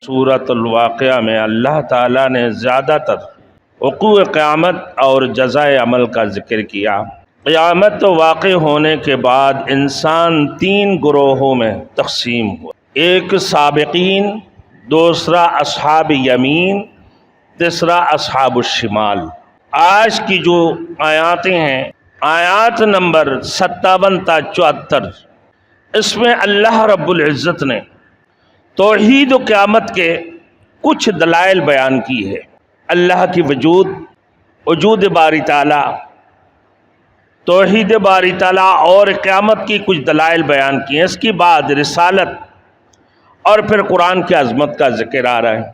سورۃ الواقعہ میں اللہ تعالیٰ نے زیادہ تر وقوع قیامت اور جزائے عمل کا ذکر کیا۔ قیامت واقع ہونے کے بعد انسان تین گروہوں میں تقسیم ہوا، ایک سابقین، دوسرا اصحاب یمین، تیسرا اصحاب الشمال۔ آج کی جو آیاتیں ہیں، آیات نمبر 57 تا 74، اس میں اللہ رب العزت نے توحید و قیامت کے کچھ دلائل بیان کی ہے۔ اللہ کی وجود باری تعالیٰ، توحید باری تعالیٰ اور قیامت کی کچھ دلائل بیان کی ہیں۔ اس کے بعد رسالت اور پھر قرآن کی عظمت کا ذکر آ رہا ہے۔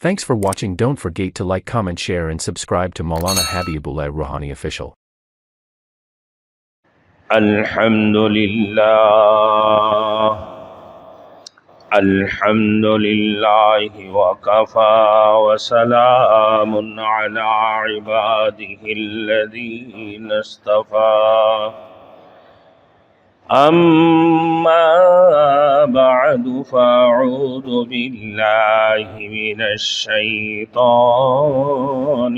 Thanks for watching. Don't forget to like, comment, share and subscribe to Maulana Habibullah Ruhani Official. الحمدللہ وکفى وسلام علی عباده الذین اصطفى اما بعد فاعوذ باللہ من الشیطان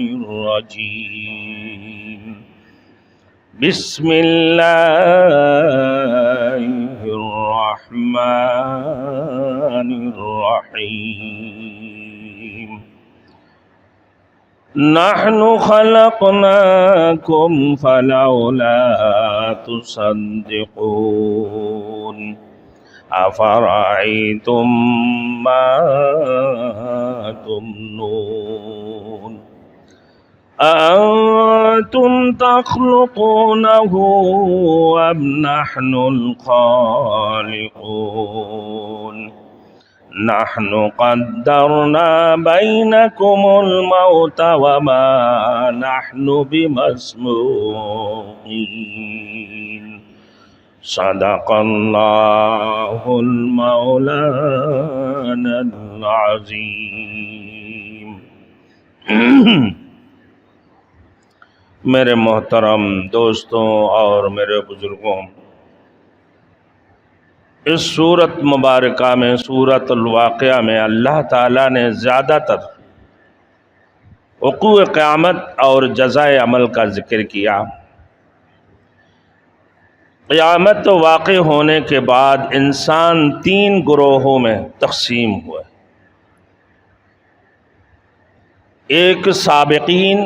الرجیم بسم اللہ الرحمن الرحیم نحن خلقناکم فلولا تصدقون افرأیتم ما تمنون أأنتم تخلقونه أم نحن الخالقون نحن قدرنا بينكم الموت وما نحن بمسبوقين صدق الله المولانا العظيم۔ میرے محترم دوستوں اور میرے بزرگوں، اس سورت مبارکہ میں، سورۃ الواقعہ میں اللہ تعالیٰ نے زیادہ تر وقوع قیامت اور جزائے عمل کا ذکر کیا۔ قیامت واقع ہونے کے بعد انسان تین گروہوں میں تقسیم ہوا، ایک سابقین،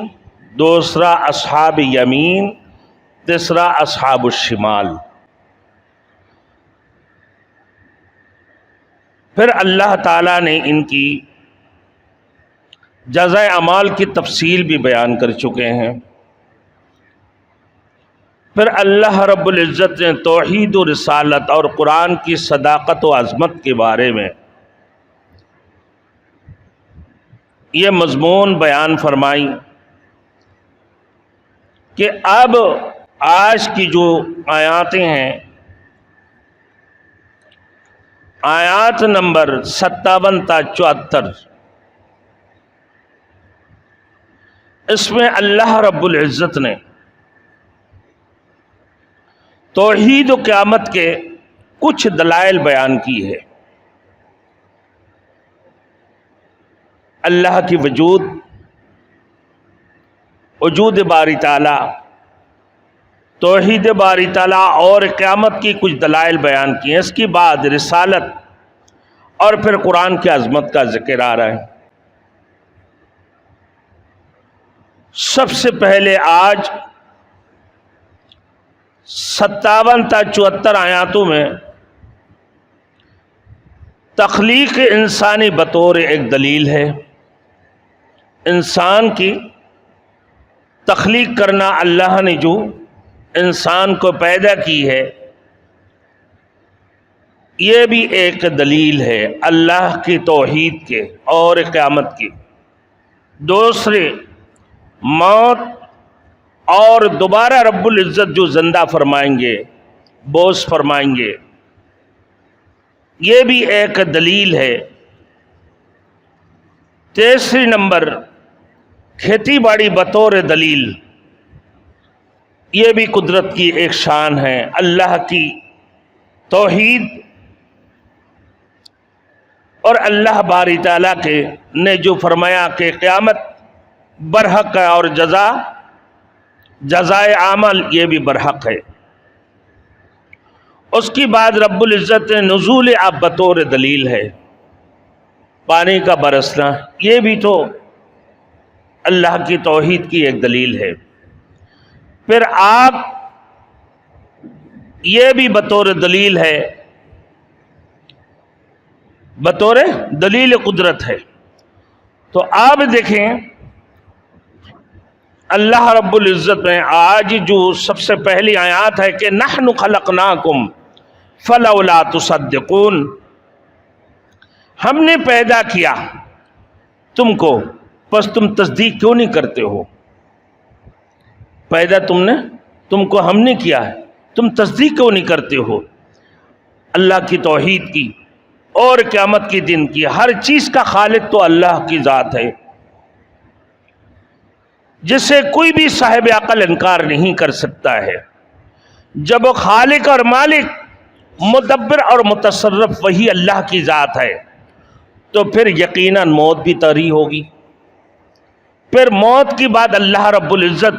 دوسرا اصحاب یمین، تیسرا اصحاب الشمال۔ پھر اللہ تعالیٰ نے ان کی جزائے اعمال کی تفصیل بھی بیان کر چکے ہیں۔ پھر اللہ رب العزت نے توحید و رسالت اور قرآن کی صداقت و عظمت کے بارے میں یہ مضمون بیان فرمائی کہ اب آج کی جو آیاتیں ہیں، آیات نمبر 57 تا 74، اس میں اللہ رب العزت نے توحید و قیامت کے کچھ دلائل بیان کی ہے۔ اللہ کی وجود باری تعالیٰ، توحید باری تعالیٰ اور قیامت کی کچھ دلائل بیان کی ہیں۔ اس کے بعد رسالت اور پھر قرآن کی عظمت کا ذکر آ رہا ہے۔ سب سے پہلے آج 57 تا 74 آیاتوں میں تخلیق انسانی بطور ایک دلیل ہے۔ انسان کی تخلیق کرنا، اللہ نے جو انسان کو پیدا کی ہے، یہ بھی ایک دلیل ہے اللہ کی توحید کے اور قیامت کی۔ دوسرے، موت اور دوبارہ رب العزت جو زندہ فرمائیں گے، بوس فرمائیں گے، یہ بھی ایک دلیل ہے۔ تیسری نمبر، کھیتی باڑی بطور دلیل، یہ بھی قدرت کی ایک شان ہے، اللہ کی توحید اور اللہ باری تعالیٰ کے نے جو فرمایا کہ قیامت برحق ہے اور جزائے عمل یہ بھی برحق ہے۔ اس کی بعد رب العزت نے نزول آب بطور دلیل ہے، پانی کا برسنا، یہ بھی تو اللہ کی توحید کی ایک دلیل ہے۔ پھر آگ یہ بھی بطور دلیل ہے، بطور دلیل قدرت ہے۔ تو آپ دیکھیں اللہ رب العزت نے آج جو سب سے پہلی آیات ہے کہ نحن خلقناکم فلولا تصدقون، ہم نے پیدا کیا تم کو، پس تم تصدیق کیوں نہیں کرتے ہو؟ پیدا تم کو ہم نے کیا ہے، تم تصدیق کیوں نہیں کرتے ہو اللہ کی توحید کی اور قیامت کے دن کی؟ ہر چیز کا خالق تو اللہ کی ذات ہے، جس سے کوئی بھی صاحب عقل انکار نہیں کر سکتا ہے۔ جب وہ خالق اور مالک، مدبر اور متصرف وہی اللہ کی ذات ہے، تو پھر یقیناً موت بھی طاری ہوگی۔ پھر موت کی بعد اللہ رب العزت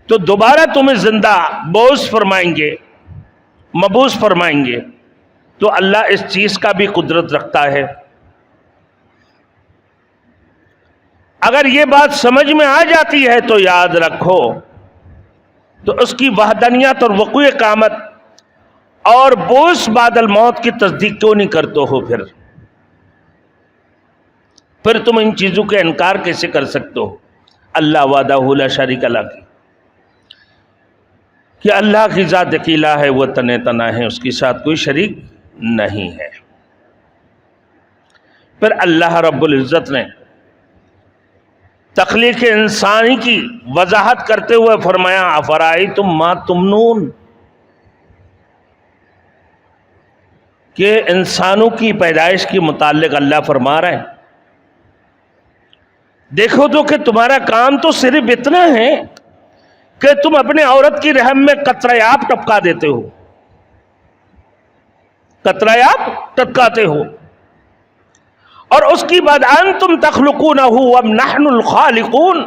تو دوبارہ تمہیں زندہ مبعوث فرمائیں گے، تو اللہ اس چیز کا بھی قدرت رکھتا ہے۔ اگر یہ بات سمجھ میں آ جاتی ہے تو یاد رکھو، تو اس کی وحدانیت اور وقوع قیامت اور بعث بعد الموت کی تصدیق کیوں نہیں کرتے ہو؟ پھر تم ان چیزوں کے انکار کیسے کر سکتے ہو؟ اللہ وحدہ لا شریک لہ کی، کہ اللہ کی ذات اکیلا ہے، وہ تنہا ہے، اس کے ساتھ کوئی شریک نہیں ہے۔ پھر اللہ رب العزت نے تخلیق انسانی کی وضاحت کرتے ہوئے فرمایا افرأیتم ما تمنون، کہ انسانوں کی پیدائش کے متعلق اللہ فرما رہے ہیں دیکھو تو کہ تمہارا کام تو صرف اتنا ہے کہ تم اپنے عورت کی رحم میں قطرہ آب ٹپکا دیتے ہو، قطرہ آب ٹپکاتے ہو، اور اس کی بعد انتم تخلقونہ ام نحن الخالقون،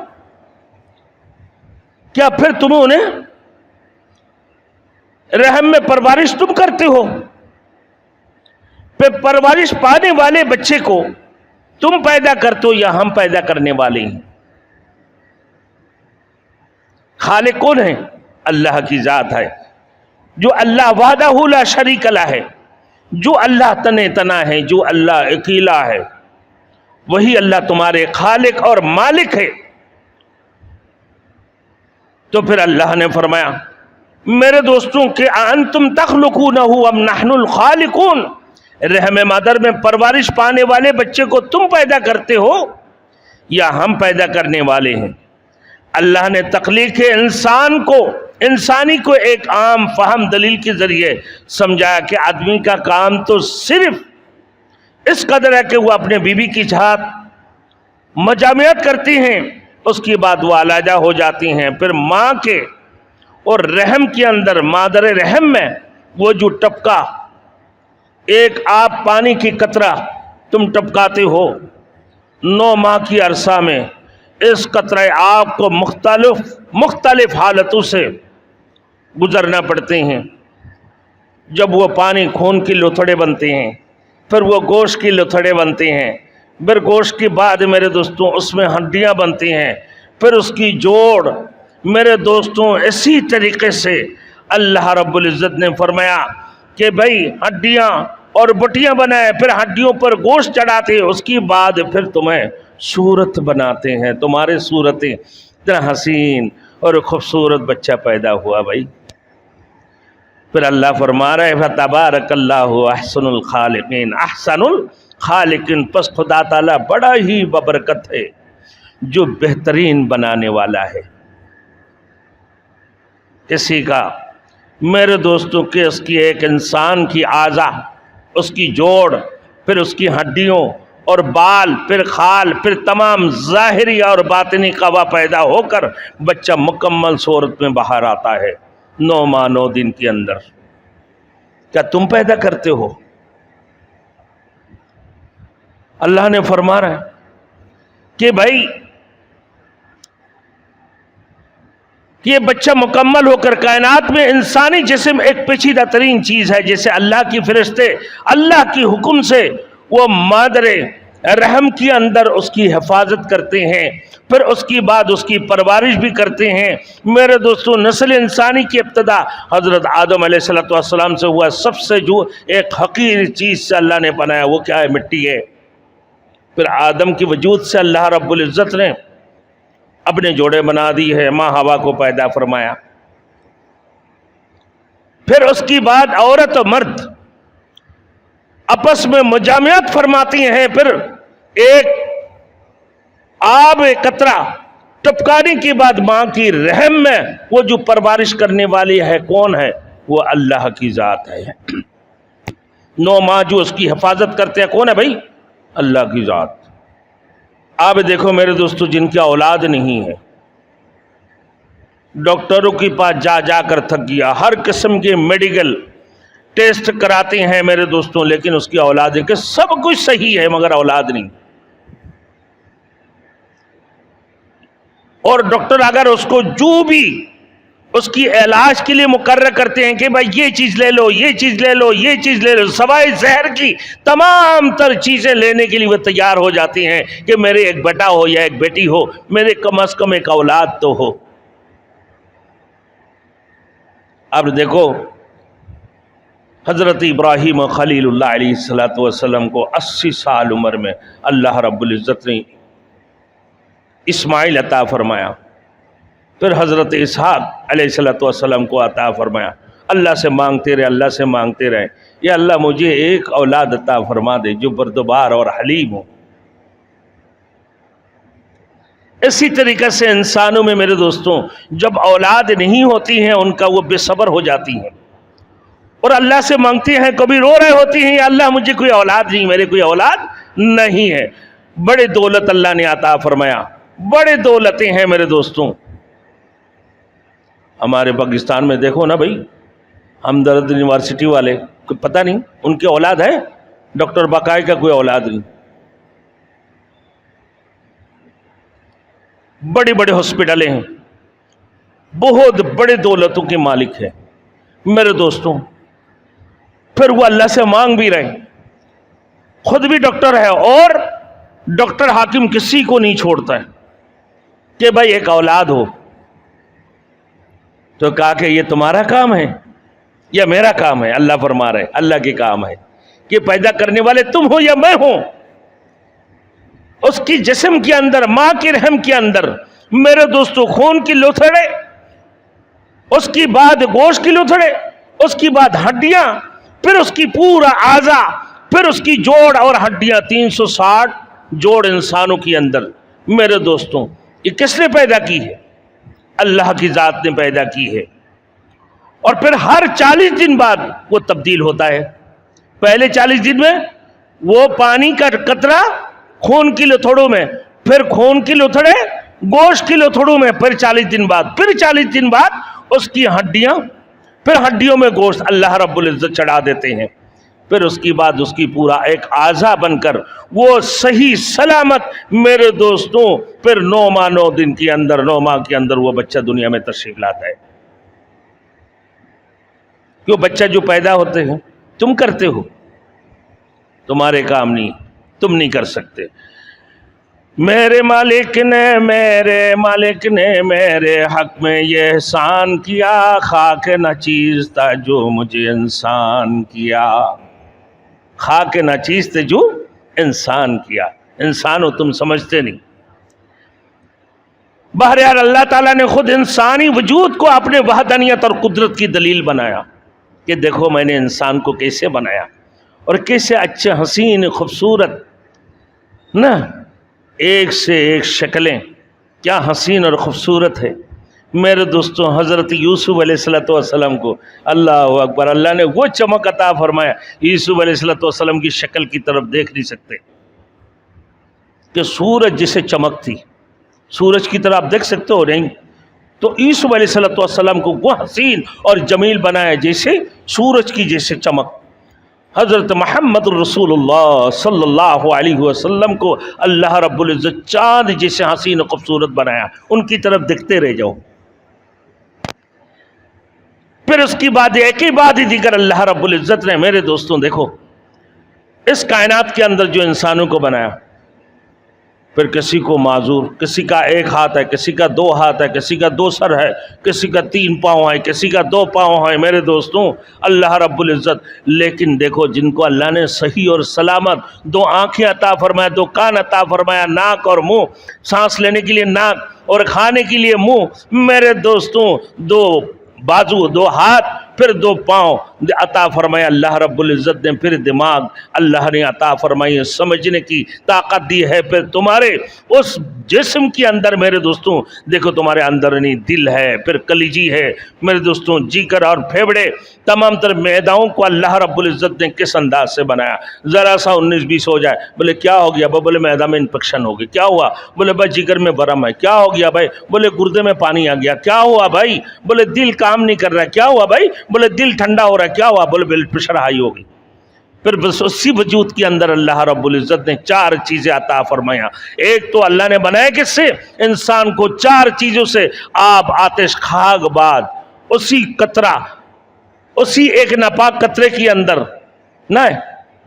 کیا پھر تم انہیں رحم میں پرورش تم کرتے ہو؟ پھر پرورش پانے والے بچے کو تم پیدا کرتے ہو یا ہم پیدا کرنے والے ہیں؟ خالق کون ہے؟ اللہ کی ذات ہے، جو اللہ وحدہ لا شریک لہ ہے، جو اللہ تنہا ہے، جو اللہ اکیلا ہے، وہی اللہ تمہارے خالق اور مالک ہے۔ تو پھر اللہ نے فرمایا میرے دوستوں کہ انتم تخلقونہ ام نحن الخالقون، رحم مادر میں پرورش پانے والے بچے کو تم پیدا کرتے ہو یا ہم پیدا کرنے والے ہیں؟ اللہ نے تخلیق انسانی کو ایک عام فہم دلیل کے ذریعے سمجھایا کہ آدمی کا کام تو صرف اس قدر ہے کہ وہ اپنے بیوی کی ساتھ مجامعت کرتی ہیں، اس کے بعد وہ علیحدہ ہو جاتی ہیں، پھر ماں کے اور رحم کے اندر مادر رحم میں وہ جو ٹپکا ایک آپ پانی کی قطرہ تم ٹپکاتے ہو 9 ماہ کی عرصہ میں، اس قطرہ آب کو مختلف حالتوں سے گزرنا پڑتے ہیں۔ جب وہ پانی خون کے لوتھڑے بنتے ہیں، پھر وہ گوشت کے لوتھڑے بنتے ہیں، پھر گوشت کے بعد میرے دوستوں اس میں ہڈیاں بنتی ہیں، پھر اس کی جوڑ۔ میرے دوستوں اسی طریقے سے اللہ رب العزت نے فرمایا کہ بھائی ہڈیاں اور بٹیاں بنائے، پھر ہڈیوں پر گوشت چڑھاتے، اس کی بعد پھر تمہیں صورت بناتے ہیں، تمہارے صورتیں اتنا حسین اور خوبصورت بچہ پیدا ہوا بھائی۔ پھر اللہ فرما رہے فتبارک اللہ احسن الخالقین، احسن الخالقین، پس خدا تعالیٰ بڑا ہی ببرکت ہے جو بہترین بنانے والا ہے۔ کسی کا میرے دوستوں کہ اس کی ایک انسان کی اعضاء، اس کی جوڑ، پھر اس کی ہڈیوں اور بال، پھر خال، پھر تمام ظاہری اور باطنی قوا پیدا ہو کر بچہ مکمل صورت میں باہر آتا ہے 9 ماہ 9 دن کے اندر۔ کیا تم پیدا کرتے ہو؟ اللہ نے فرما رہا ہے کہ بھائی یہ بچہ مکمل ہو کر کائنات میں انسانی جسم ایک پیچیدہ ترین چیز ہے، جیسے اللہ کی فرشتے اللہ کی حکم سے وہ مادر رحم کے اندر اس کی حفاظت کرتے ہیں، پھر اس کی بعد اس کی پرورش بھی کرتے ہیں۔ میرے دوستو، نسل انسانی کی ابتدا حضرت آدم علیہ السلام سے ہوا۔ سب سے جو ایک حقیر چیز سے اللہ نے بنایا وہ کیا ہے؟ مٹی ہے۔ پھر آدم کی وجود سے اللہ رب العزت نے اپنے جوڑے بنا دی ہے، ماں ہوا کو پیدا فرمایا۔ پھر اس کی بعد عورت و مرد آپس میں مجامعت فرماتی ہیں، پھر ایک آب قطرہ ٹپکانے کی بعد ماں کی رحم میں وہ جو پرورش کرنے والی ہے کون ہے؟ وہ اللہ کی ذات ہے۔ 9 ماہ جو اس کی حفاظت کرتے ہیں کون ہے بھائی؟ اللہ کی ذات۔ آپ دیکھو میرے دوستو، جن کی اولاد نہیں ہے، ڈاکٹروں کے پاس جا جا کر تھک گیا، ہر قسم کے میڈیکل ٹیسٹ کراتے ہیں میرے دوستوں، لیکن اس کی اولاد ہے کہ سب کچھ صحیح ہے مگر اولاد نہیں۔ اور ڈاکٹر اگر اس کو جو بھی اس کی علاج کے لیے مقرر کرتے ہیں کہ بھائی یہ چیز لے لو، یہ چیز لے لو، یہ چیز لے لو، سوائے زہر کی تمام تر چیزیں لینے کے لیے وہ تیار ہو جاتی ہیں کہ میرے ایک بیٹا ہو یا ایک بیٹی ہو، میرے کم از کم ایک اولاد تو ہو۔ اب دیکھو حضرت ابراہیم خلیل اللہ علیہ السلام کو 80 سال عمر میں اللہ رب العزت نے اسماعیل عطا فرمایا، پھر حضرت اسحاق علیہ السلام کو عطا فرمایا۔ اللہ سے مانگتے رہے، اللہ سے مانگتے رہے، یا اللہ مجھے ایک اولاد عطا فرما دے جو بردبار اور حلیم ہو۔ اسی طریقے سے انسانوں میں میرے دوستوں جب اولاد نہیں ہوتی ہیں ان کا وہ بے صبر ہو جاتی ہیں اور اللہ سے مانگتے ہیں، کبھی رو رہے ہوتی ہیں، یا اللہ مجھے کوئی اولاد نہیں، میرے کوئی اولاد نہیں ہے۔ بڑے دولت اللہ نے عطا فرمایا، بڑے دولتیں ہیں میرے دوستوں۔ ہمارے پاکستان میں دیکھو نا بھائی، ہمدرد یونیورسٹی والے کوئی پتہ نہیں ان کی اولاد ہے، ڈاکٹر بقائی کا کوئی اولاد نہیں۔ بڑے بڑے ہاسپٹلیں ہیں، بہت بڑے دولتوں کے مالک ہیں میرے دوستوں، پھر وہ اللہ سے مانگ بھی رہے، خود بھی ڈاکٹر ہے، اور ڈاکٹر حاکم کسی کو نہیں چھوڑتا ہے کہ بھائی ایک اولاد ہو۔ تو کہا کہ یہ تمہارا کام ہے یا میرا کام ہے؟ اللہ فرما رہے اللہ کے کام ہے کہ پیدا کرنے والے تم ہو یا میں ہوں۔ اس کی جسم کے اندر، ماں کے رحم کے اندر میرے دوستو خون کی لوتھڑے، اس کی بعد گوشت کی لوتھڑے، اس کی بعد ہڈیاں، پھر اس کی پورا اعضا، پھر اس کی جوڑ اور ہڈیاں، 360 جوڑ انسانوں کے اندر میرے دوستوں۔ یہ کس نے پیدا کی ہے؟ اللہ کی ذات نے پیدا کی ہے۔ اور پھر ہر 40 دن بعد وہ تبدیل ہوتا ہے۔ پہلے 40 دن میں وہ پانی کا قطرہ خون کی لوتھڑوں میں، پھر خون کی لوتھڑے گوشت کی لوتھڑوں میں، پھر 40 دن بعد، پھر 40 دن بعد اس کی ہڈیاں، پھر ہڈیوں میں گوشت اللہ رب العزت چڑھا دیتے ہیں، پھر اس کی بعد اس کی پورا ایک اعضا بن کر وہ صحیح سلامت میرے دوستوں پھر 9 ماہ 9 دن کے اندر، 9 ماہ کے اندر وہ بچہ دنیا میں تشریف لاتا ہے۔ کیوں؟ بچہ جو پیدا ہوتے ہیں تم کرتے ہو، تمہارے کام نہیں، تم نہیں کر سکتے۔ میرے مالک نے میرے حق میں یہ احسان کیا، خاک نہ چیز تھا جو مجھے انسان کیا، خاک نہ چیز تھے جو انسان کیا۔ انسان ہو تم سمجھتے نہیں۔ بہرحال اللہ تعالیٰ نے خود انسانی وجود کو اپنے وحدانیت اور قدرت کی دلیل بنایا کہ دیکھو میں نے انسان کو کیسے بنایا، اور کیسے اچھے حسین خوبصورت نا، ایک سے ایک شکلیں کیا حسین اور خوبصورت ہے میرے دوستوں۔ حضرت یوسف علیہ السلام کو اللہ اکبر، اللہ نے وہ چمک عطا فرمایا، یوسف علیہ السلام کی شکل کی طرف دیکھ نہیں سکتے، کہ سورج جسے چمک تھی، سورج کی طرح آپ دیکھ سکتے ہو نہیں، تو یوسف علیہ السلام کو وہ حسین اور جمیل بنایا جیسے سورج کی جیسے چمک۔ حضرت محمد رسول اللہ صلی اللہ علیہ وسلم کو اللہ رب العزت چاند جیسے حسین و خوبصورت بنایا، ان کی طرف دیکھتے رہ جاؤ۔ پھر اس کی بعد ایک ہی بات ہی دیگر اللہ رب العزت نے، میرے دوستوں دیکھو، اس کائنات کے اندر جو انسانوں کو بنایا، پھر کسی کو معذور، کسی کا ایک ہاتھ ہے، کسی کا دو ہاتھ ہے، کسی کا دو سر ہے، کسی کا 3 پاؤں ہے، کسی کا 2 پاؤں ہے، میرے دوستوں اللہ رب العزت۔ لیکن دیکھو جن کو اللہ نے صحیح اور سلامت 2 آنکھیں عطا فرمایا، 2 کان عطا فرمایا، ناک اور منہ، سانس لینے کے لیے ناک اور کھانے کے لیے منہ، میرے دوستوں 2 بازو، 2 ہاتھ، پھر 2 پاؤں عطا فرمایا اللہ رب العزت نے، پھر دماغ اللہ نے عطا فرمائی، سمجھنے کی طاقت دی ہے، پھر تمہارے اس جسم کے اندر میرے دوستوں دیکھو تمہارے اندر نہیں دل ہے، پھر کلیجی ہے، میرے دوستوں جگر اور پھیپڑے، تمام تر معداؤں کو اللہ رب العزت نے کس انداز سے بنایا۔ ذرا سا 19-20 ہو جائے، بولے کیا ہو گیا؟ بولے معدہ میں انفیکشن ہو گئی۔ کیا ہوا؟ بولے بھائی جگر میں برم ہے۔ کیا ہو گیا بھائی؟ بولے گردے میں پانی آ گیا۔ کیا ہوا بھائی؟ بولے دل کام نہیں کر رہا۔ کیا ہوا بھائی؟ بولے دل ٹھنڈا ہو رہا ہے۔ کیا ہوا؟ بولے بلڈ پریشر ہائی ہو گئی۔ پھر بس اسی وجود کے اندر اللہ رب العزت نے 4 چیزیں عطا فرمایا۔ ایک تو اللہ نے بنایا کس سے؟ انسان کو 4 چیزوں سے، آب، آتش، خاک، باد، اسی قطرہ، اسی ایک ناپاک قطرے کے اندر نہ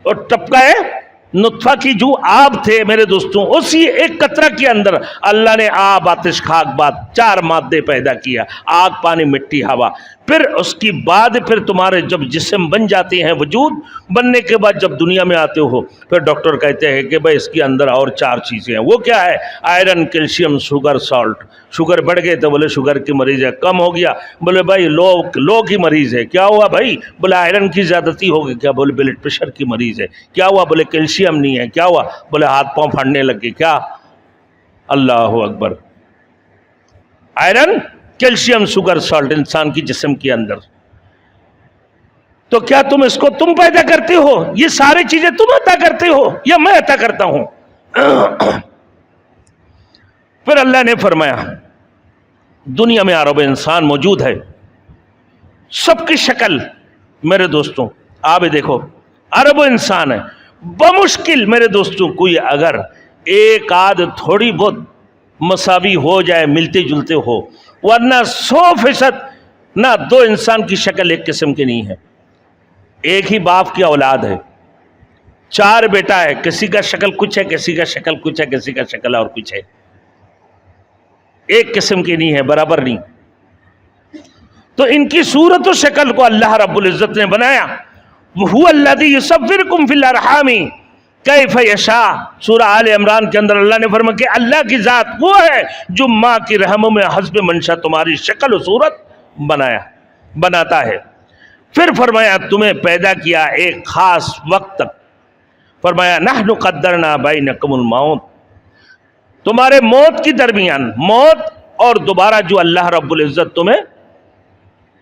اور ٹپکا ہے نطفہ کی جو آب تھے میرے دوستوں، اسی ایک قطرہ کے اندر اللہ نے آب، آتش، خاک، باد 4 مادے پیدا کیا، آگ، پانی، مٹی، ہوا۔ پھر اس کی بعد پھر تمہارے جب جسم بن جاتے ہیں، وجود بننے کے بعد جب دنیا میں آتے ہو، پھر ڈاکٹر کہتے ہیں کہ بھائی اس کے اندر اور 4 چیزیں ہیں۔ وہ کیا ہے؟ Iron, calcium, sugar, salt. Sugar بڑھ گئے تو بولے شوگر کی مریض ہے، کم ہو گیا بولے بھائی لو کی مریض ہے۔ کیا ہوا بھائی؟ بولے آئرن کی زیادتی ہو گئی۔ کیا؟ بولے بلڈ پریشر کی مریض ہے۔ کیا ہوا؟ بولے کیلشیم نہیں ہے۔ کیا ہوا؟ بولے ہاتھ پاؤں پھاڑنے لگ گئے۔ کیا؟ اللہ اکبر! آئرن، کیلشیم، شوگر، سالٹ انسان کی جسم کے اندر۔ تو کیا تم اس کو تم پیدا کرتے ہو؟ یہ ساری چیزیں تم عطا کرتے ہو یا میں عطا کرتا ہوں؟ پھر اللہ نے فرمایا دنیا میں عرب انسان موجود ہے، سب کی شکل میرے دوستوں آپ دیکھو عرب انسان ہے، بمشکل میرے دوستوں کوئی اگر ایک آدھ تھوڑی بہت مساوی ہو جائے، ملتے جلتے ہو، ورنہ 100% نہ 2 انسان کی شکل ایک قسم کی نہیں ہے۔ ایک ہی باپ کی اولاد ہے، 4 بیٹا ہے، کسی کا شکل کچھ ہے، کسی کا شکل کچھ ہے، کسی کا شکل اور کچھ ہے، ایک قسم کی نہیں ہے، برابر نہیں۔ تو ان کی صورت و شکل کو اللہ رب العزت نے بنایا۔ وَهُوَ الَّذِي يُصَوِّرُكُمْ فِي الْأَرْحَامِ كَيْفَ يَشَاءُ، سورہ آل عمران کے اندر اللہ نے فرمایا کہ اللہ کی ذات وہ ہے جو ماں کی رحموں میں حسب منشا تمہاری شکل و صورت بناتا ہے۔ پھر فرمایا تمہیں پیدا کیا ایک خاص وقت تک، فرمایا نحن قدرنا بینکم الموت، تمہارے موت کی درمیان، موت اور دوبارہ جو اللہ رب العزت تمہیں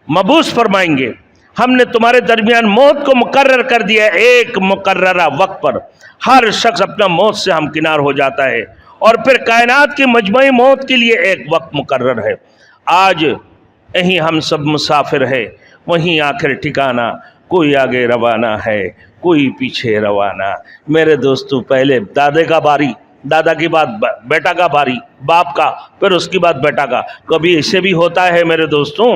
مبعوث فرمائیں گے، ہم نے تمہارے درمیان موت کو مقرر کر دیا ہے ایک مقررہ وقت پر۔ ہر شخص اپنا موت سے ہمکنار ہو جاتا ہے، اور پھر کائنات کی مجموعی موت کے لیے ایک وقت مقرر ہے۔ آج یہیں ہم سب مسافر ہے، وہیں آخر ٹھکانہ، کوئی آگے روانہ ہے، کوئی پیچھے روانہ۔ میرے دوستو پہلے دادے کا باری، دادا کی بعد بیٹا کا باری، باپ کا، پھر اس کی بعد بیٹا کا۔ کبھی ایسے بھی ہوتا ہے میرے دوستوں،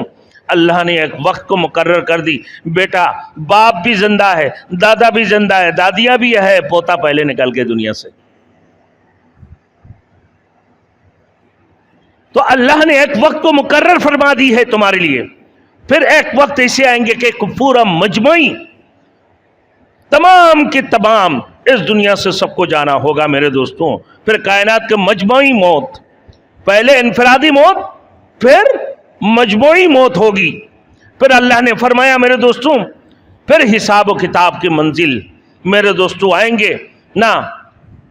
اللہ نے ایک وقت کو مقرر کر دی، بیٹا باپ بھی زندہ ہے، دادا بھی زندہ ہے، دادیاں بھی ہے، پوتا پہلے نکل کے دنیا سے۔ تو اللہ نے ایک وقت کو مقرر فرما دی ہے تمہارے لیے۔ پھر ایک وقت ایسے آئیں گے کہ پورا مجموعی تمام کے تمام اس دنیا سے سب کو جانا ہوگا میرے دوستوں۔ پھر کائنات کے مجموعی موت، پہلے انفرادی موت، پھر مجموعی موت ہوگی۔ پھر اللہ نے فرمایا میرے دوستوں پھر حساب و کتاب کی منزل میرے دوستوں آئیں گے نا۔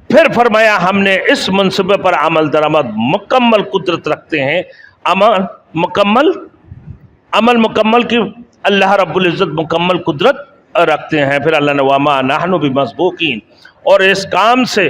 پھر فرمایا ہم نے اس منصبے پر عمل درآمد مکمل قدرت رکھتے ہیں، عمل مکمل کی اللہ رب العزت مکمل قدرت رکھتے ہیں۔ پھر اللہ نے وَمَا نَحْنُ بِمَسْبُوقِينَ، اور اس کام سے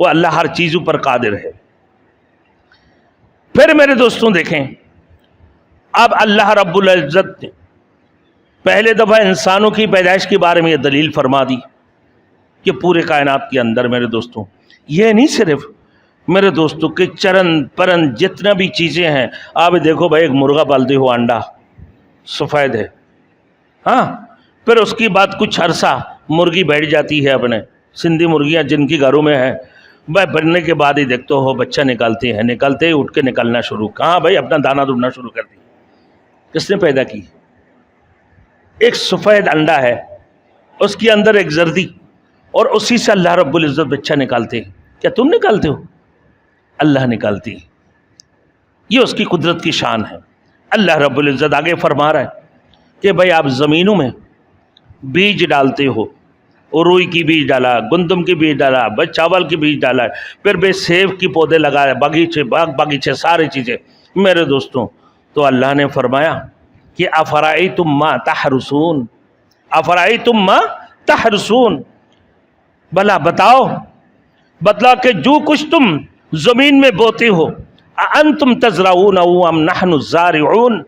وہ اللہ ہر چیزوں پر قادر ہے۔ پھر میرے دوستوں دیکھیں، اب اللہ رب العزت نے پہلے دفعہ انسانوں کی پیدائش کے بارے میں یہ دلیل فرما دی کہ پورے کائنات کے اندر میرے دوستوں یہ نہیں صرف میرے دوستوں کہ چرن پرن جتنا بھی چیزیں ہیں، آپ دیکھو بھائی ایک مرغا پالتے ہو، انڈا سفید ہے، ہاں، پھر اس کی بعد کچھ عرصہ مرغی بیٹھ جاتی ہے، اپنے سندھی مرغیاں جن کی گھروں میں ہیں، بھائی بننے کے بعد ہی دیکھتے ہو بچہ نکالتے ہیں، نکلتے ہی اٹھ کے نکلنا شروع، کہاں بھائی اپنا دانہ ڈھونڈنا شروع کر دی۔ کس نے پیدا کی؟ ایک سفید انڈا ہے، اس کے اندر ایک زردی، اور اسی سے اللہ رب العزت بچہ نکالتے ہیں۔ کیا تم نکالتے ہو؟ اللہ نکالتی ہے، یہ اس کی قدرت کی شان ہے۔ اللہ رب العزت آگے فرما رہا ہے کہ بھائی آپ زمینوں میں بیج ڈالتے ہو، روئی کی بیج ڈالا، گندم کی بیج ڈالا، بھائی چاول کی بیج ڈالا، پھر بھائی سیب کی پودے لگائے، باغیچے سارے چیزیں میرے دوستوں۔ تو اللہ نے فرمایا کہ افرائیتم ما تحرثون، افرائیتم ما تحرثون، بھلا بتلا کہ جو کچھ تم زمین میں بوتے ہو، انتم تزرعون ام نحن الزارعون،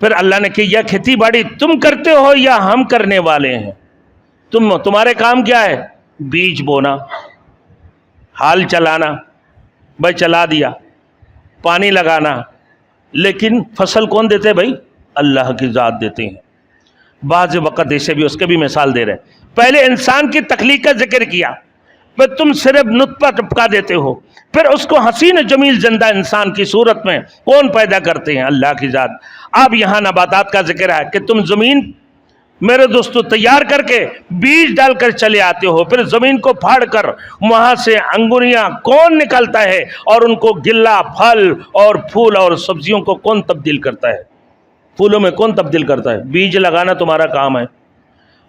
پھر اللہ نے کہ یہ کھیتی باڑی تم کرتے ہو یا ہم کرنے والے ہیں؟ تمہارے کام کیا ہے؟ بیج بونا، ہال چلانا، بھائی چلا دیا، پانی لگانا، لیکن فصل کون دیتے ہیں بھائی؟ اللہ کی ذات دیتے ہیں۔ بعض وقت ایسے بھی اس کے بھی مثال دے رہے ہیں، پہلے انسان کی تخلیق کا ذکر کیا، پھر تم صرف نطفہ ٹپکا دیتے ہو، پھر اس کو حسین جمیل زندہ انسان کی صورت میں کون پیدا کرتے ہیں؟ اللہ کی ذات۔ اب یہاں نباتات کا ذکر ہے کہ تم زمین میرے دوستو تیار کر کے بیج ڈال کر چلے آتے ہو، پھر زمین کو پھاڑ کر وہاں سے انگوریاں کون نکالتا ہے، اور ان کو گلا پھل اور پھول اور سبزیوں کو کون تبدیل کرتا ہے؟ پھولوں میں کون تبدیل کرتا ہے؟ بیج لگانا تمہارا کام ہے۔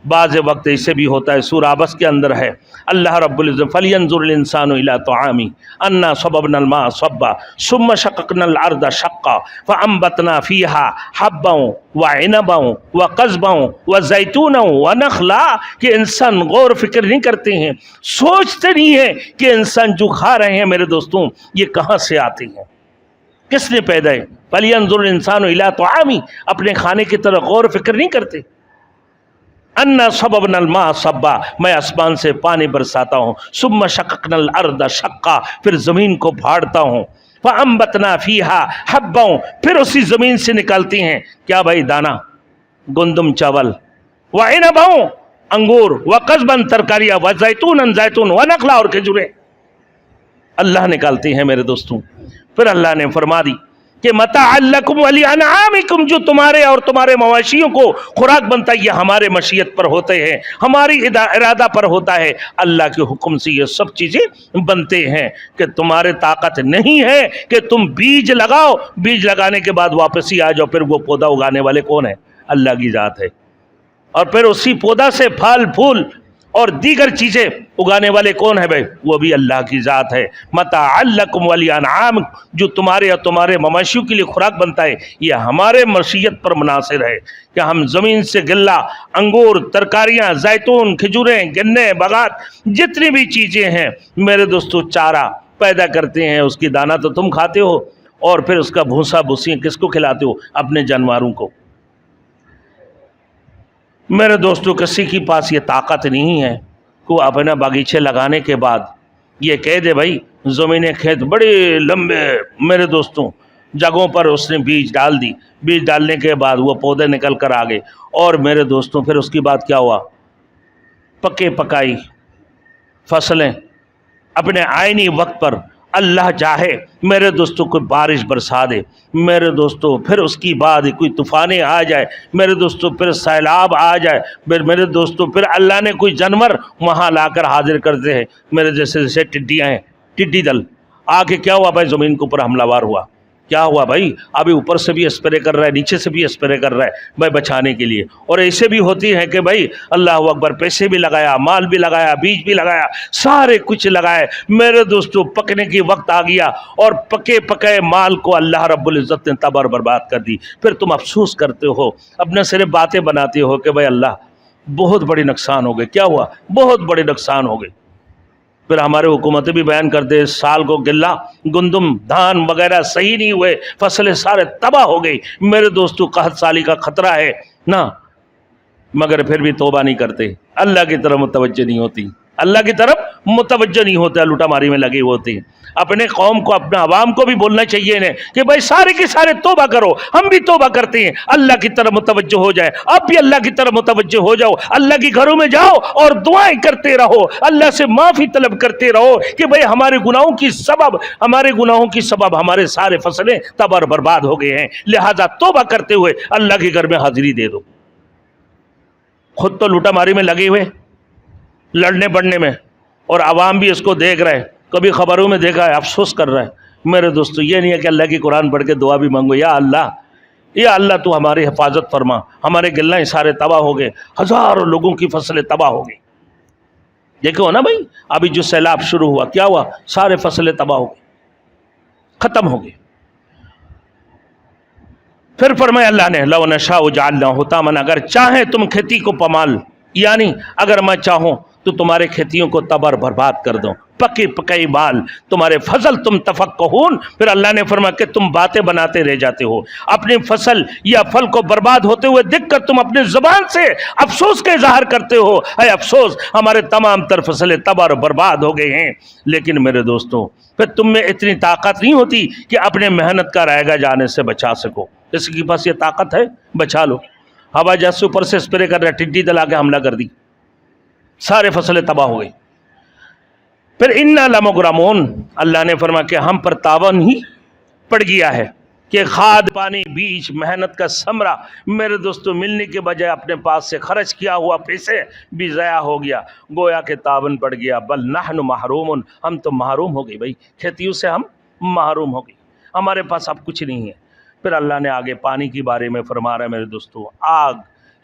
بعض وقت ایسے بھی ہوتا ہے، سورہ عبس کے اندر ہے، اللہ رب العزت فَلْيَنْظُرِ الْإِنسَانُ إِلَىٰ طَعَامِهِ أَنَّا صَبَبْنَا الْمَاءَ صَبًّا ثُمَّ شَقَقْنَا الْأَرْضَ شَقًّا فَأَنبَتْنَا فِيهَا حَبًّا وَعِنَبًا وَقَضْبًا وَزَيْتُونًا وَنَخْلًا، کہ انسان غور فکر نہیں کرتے ہیں، سوچتے نہیں ہیں کہ انسان جو کھا رہے ہیں میرے دوستوں یہ کہاں سے آتے ہیں، کس نے پیدا ہے؟ فَلْيَنْظُرِ الْإِنسَانُ إِلَىٰ طَعَامِهِ، اپنے کھانے کی طرف غور فکر نہیں کرتے۔ انا صببنا الماء صبا، میں آسمان سے پانی برساتا ہوں، ثم شققنا الارض شقا، پھر زمین کو پھاڑتا ہوں، فانبتنا فیہا حبا، پھر اسی زمین سے نکالتی ہیں کیا بھائی؟ دانا، گندم چاول، وعنبا انگور، وقضبا ترکاریاں، وزیتونا زیتون، ونخلا اور کھجوریں، اللہ نکالتے ہیں میرے دوستوں۔ پھر اللہ نے فرما دی کہ متاعا لکم ولانعامکم، جو تمہارے اور تمہارے مواشیوں کو خوراک بنتا ہے، یہ ہمارے مشیت پر ہوتے ہیں، ہماری ارادہ پر ہوتا ہے، اللہ کے حکم سے یہ سب چیزیں بنتے ہیں، کہ تمہارے طاقت نہیں ہے کہ تم بیج لگاؤ، بیج لگانے کے بعد واپس ہی آ جاؤ، پھر وہ پودا اگانے والے کون ہیں؟ اللہ کی ذات ہے، اور پھر اسی پودا سے پھل پھول اور دیگر چیزیں اگانے والے کون ہیں بھائی؟ وہ بھی اللہ کی ذات ہے۔ متاعا لکم ولانعامکم، جو تمہارے اور تمہارے مواشیوں کے لیے خوراک بنتا ہے، یہ ہمارے مشیت پر منحصر ہے، کہ ہم زمین سے گلا، انگور، ترکاریاں، زیتون، کھجوریں، گنے، باغات، جتنی بھی چیزیں ہیں میرے دوستو چارہ پیدا کرتے ہیں، اس کی دانہ تو تم کھاتے ہو، اور پھر اس کا بھوسا بھوسیاں کس کو کھلاتے ہو؟ اپنے جانوروں کو۔ میرے دوستو کسی کے پاس یہ طاقت نہیں ہے کہ وہ اپنا باغیچے لگانے کے بعد یہ کہہ دے بھائی زمین کھیت بڑے لمبے میرے دوستوں جگہوں پر اس نے بیج ڈال دی، بیج ڈالنے کے بعد وہ پودے نکل کر آگے، اور میرے دوستوں پھر اس کی بعد کیا ہوا؟ پکے پکائی فصلیں اپنے آئینی وقت پر اللہ چاہے میرے دوستوں کوئی بارش برسا دے، میرے دوستوں پھر اس کی بعد کوئی طوفانیں آ جائے، میرے دوستوں پھر سیلاب آ جائے، میرے دوستوں پھر اللہ نے کوئی جانور وہاں لا کر حاضر کرتے ہیں، میرے جیسے ٹڈیاں ہیں، ٹڈی دل آ کے کیا ہوا بھائی؟ زمین کے اوپر حملہ وار ہوا، کیا ہوا بھائی؟ ابھی اوپر سے بھی اسپرے کر رہا ہے، نیچے سے بھی اسپرے کر رہا ہے بھائی بچانے کے لیے، اور ایسے بھی ہوتی ہے کہ بھائی اللہ اکبر، پیسے بھی لگایا، مال بھی لگایا، بیج بھی لگایا، سارے کچھ لگائے، میرے دوستو پکنے کی وقت آ گیا، اور پکے پکائے مال کو اللہ رب العزت نے تباہ برباد کر دی، پھر تم افسوس کرتے ہو، اپنے صرف باتیں بناتے ہو کہ بھائی اللہ بہت بڑی نقصان ہو گئے، کیا ہوا؟ بہت بڑے نقصان ہو گئے۔ پھر ہمارے حکومتیں بھی بیان کرتے ہیں سال کو غلہ گندم دھان وغیرہ صحیح نہیں ہوئے، فصلیں سارے تباہ ہو گئی. میرے دوستو قحط سالی کا خطرہ ہے نا، مگر پھر بھی توبہ نہیں کرتے، اللہ کی طرف متوجہ نہیں ہوتی، اللہ کی طرف متوجہ نہیں ہوتا، لوٹا ماری میں لگے ہوتے ہیں. اپنے قوم کو اپنے عوام کو بھی بولنا چاہیے نا کہ بھائی سارے کے سارے توبہ کرو، ہم بھی توبہ کرتے ہیں، اللہ کی طرف متوجہ ہو جائے. اب بھی اللہ کی طرف متوجہ ہو جاؤ، اللہ کے گھروں میں جاؤ اور دعائیں کرتے رہو، اللہ سے معافی طلب کرتے رہو کہ بھئی ہمارے گناہوں کی سبب ہمارے سارے فصلیں تباہ و برباد ہو گئے ہیں، لہذا توبہ کرتے ہوئے اللہ کے گھر میں حاضری دے دو. خود تو لوٹا ماری میں لگے ہوئے لڑنے بڑھنے میں، اور عوام بھی اس کو دیکھ رہے ہیں، کبھی خبروں میں دیکھا ہے، افسوس کر رہا ہے. میرے دوستو یہ نہیں ہے کہ اللہ کی قرآن پڑھ کے دعا بھی مانگو، یا اللہ تو ہماری حفاظت فرما، ہمارے غلّے سارے تباہ ہو گئے، ہزاروں لوگوں کی فصلیں تباہ ہو گئی. دیکھو نا بھائی، ابھی جو سیلاب شروع ہوا کیا ہوا، سارے فصلیں تباہ ہو گئی، ختم ہو گئی. پھر فرمایا اللہ نے لو نشاء جعلناہ حطاما، اگر چاہیں تم کھیتی کو پمال، یعنی اگر میں چاہوں تو تمہارے کھیتیوں کو تباہ برباد کر دوں، پکی پکئی بال تمہارے فصل تم تفقہون. پھر اللہ نے فرمایا کہ تم باتیں بناتے رہ جاتے ہو، اپنی فصل یا پھل کو برباد ہوتے ہوئے دیکھ کر تم اپنے زبان سے افسوس کا اظہار کرتے ہو، اے افسوس ہمارے تمام تر فصلیں تباہ و برباد ہو گئے ہیں. لیکن میرے دوستوں پھر تم میں اتنی طاقت نہیں ہوتی کہ اپنے محنت کا رائگاں جانے سے بچا سکو. اس کے پاس یہ طاقت ہے، بچا لو. ہوا جیسے اوپر سے اسپرے کر رہا ہے، ٹڈی دل آ کے حملہ کر دی، سارے فصلیں تباہ ہو گئی. پھر انا لمغرمون، اللہ نے فرمایا کہ ہم پر تاوان ہی پڑ گیا ہے کہ کھاد پانی بیج محنت کا ثمرہ میرے دوستو ملنے کے بجائے اپنے پاس سے خرچ کیا ہوا پیسے بھی ضائع ہو گیا، گویا کہ تاوان پڑ گیا. بل نحن محرومون، ہم تو محروم ہو گئی بھائی، کھیتیوں سے ہم محروم ہو گئی، ہمارے پاس اب کچھ نہیں ہے. پھر اللہ نے آگے پانی کے بارے میں فرما رہا ہے میرے دوستو، آگ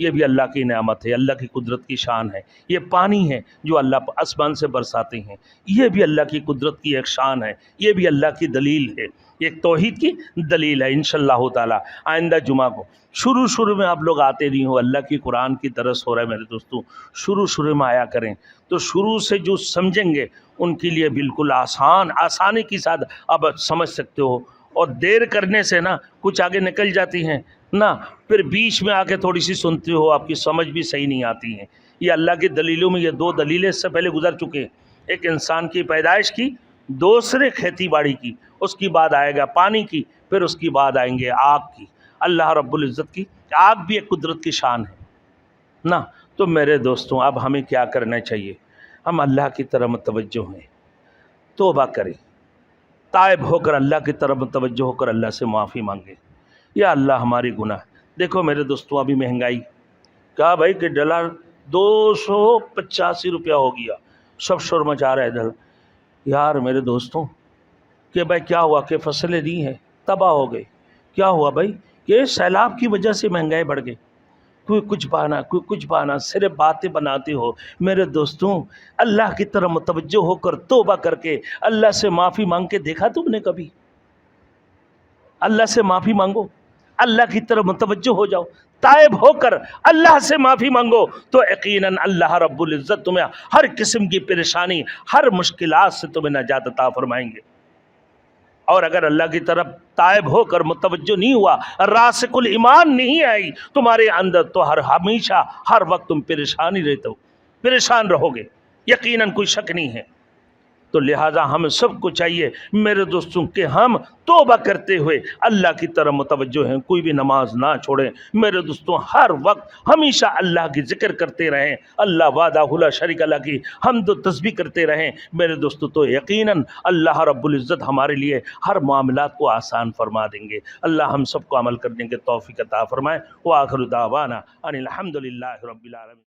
یہ بھی اللہ کی نعمت ہے، اللہ کی قدرت کی شان ہے. یہ پانی ہے جو اللہ آسمان سے برساتے ہیں، یہ بھی اللہ کی قدرت کی ایک شان ہے، یہ بھی اللہ کی دلیل ہے، ایک توحید کی دلیل ہے. انشاءاللہ تعالی آئندہ جمعہ کو شروع میں آپ لوگ آتے نہیں ہو، اللہ کی قرآن کی درس ہو رہا ہے میرے دوستو، شروع میں آیا کریں تو شروع سے جو سمجھیں گے ان کے لیے بالکل آسانی کے ساتھ اب سمجھ سکتے ہو. اور دیر کرنے سے نا کچھ آگے نکل جاتی ہیں نا، پھر بیچ میں آ کے تھوڑی سی سنتے ہو، آپ کی سمجھ بھی صحیح نہیں آتی ہیں. یہ اللہ کی دلیلوں میں یہ دو دلیلیں اس سے پہلے گزر چکے ہیں، ایک انسان کی پیدائش کی، دوسرے کھیتی باڑی کی، اس کی بعد آئے گا پانی کی، پھر اس کی بعد آئیں گے آگ کی، اللہ رب العزت کی. آگ بھی ایک قدرت کی شان ہے نا. تو میرے دوستوں اب ہمیں کیا کرنا چاہیے، ہم اللہ کی طرف متوجہ ہیں، توبہ کریں، تائب ہو کر اللہ کی طرف متوجہ ہو کر اللہ سے معافی مانگے. یا اللہ ہماری گناہ. دیکھو میرے دوستوں ابھی مہنگائی کہا بھائی کہ ڈالر 285 روپیہ ہو گیا، سب شور مچا رہا ہے ادھر. یار میرے دوستوں کہ بھائی کیا ہوا کہ فصلیں دی ہیں تباہ ہو گئی، کیا ہوا بھائی کہ سیلاب کی وجہ سے مہنگائی بڑھ گئی. کوئی کچھ پانا صرف باتیں بناتے ہو. میرے دوستوں اللہ کی طرف متوجہ ہو کر توبہ کر کے اللہ سے معافی مانگ کے دیکھا تم نے کبھی؟ اللہ سے معافی مانگو، اللہ کی طرف متوجہ ہو جاؤ، تائب ہو کر اللہ سے معافی مانگو تو یقیناً اللہ رب العزت تمہیں ہر قسم کی پریشانی، ہر مشکلات سے تمہیں نجات عطا فرمائیں گے. اور اگر اللہ کی طرف تائب ہو کر متوجہ نہیں ہوا، راسخ الایمان نہیں آئی تمہارے اندر، تو ہمیشہ ہر وقت تم پریشان رہو گے، یقیناً کوئی شک نہیں ہے. تو لہٰذا ہم سب کو چاہیے میرے دوستوں کہ ہم توبہ کرتے ہوئے اللہ کی طرف متوجہ ہیں، کوئی بھی نماز نہ چھوڑیں. میرے دوستوں ہر وقت ہمیشہ اللہ کی ذکر کرتے رہیں، اللہ وحدہ لا شریک لہ کی حمد و تسبیح کرتے رہیں. میرے دوستوں تو یقیناً اللہ رب العزت ہمارے لیے ہر معاملات کو آسان فرما دیں گے. اللہ ہم سب کو عمل کرنے کے توفیق عطا فرمائے. وآخر دعوانا ان الحمد للہ رب العالمین.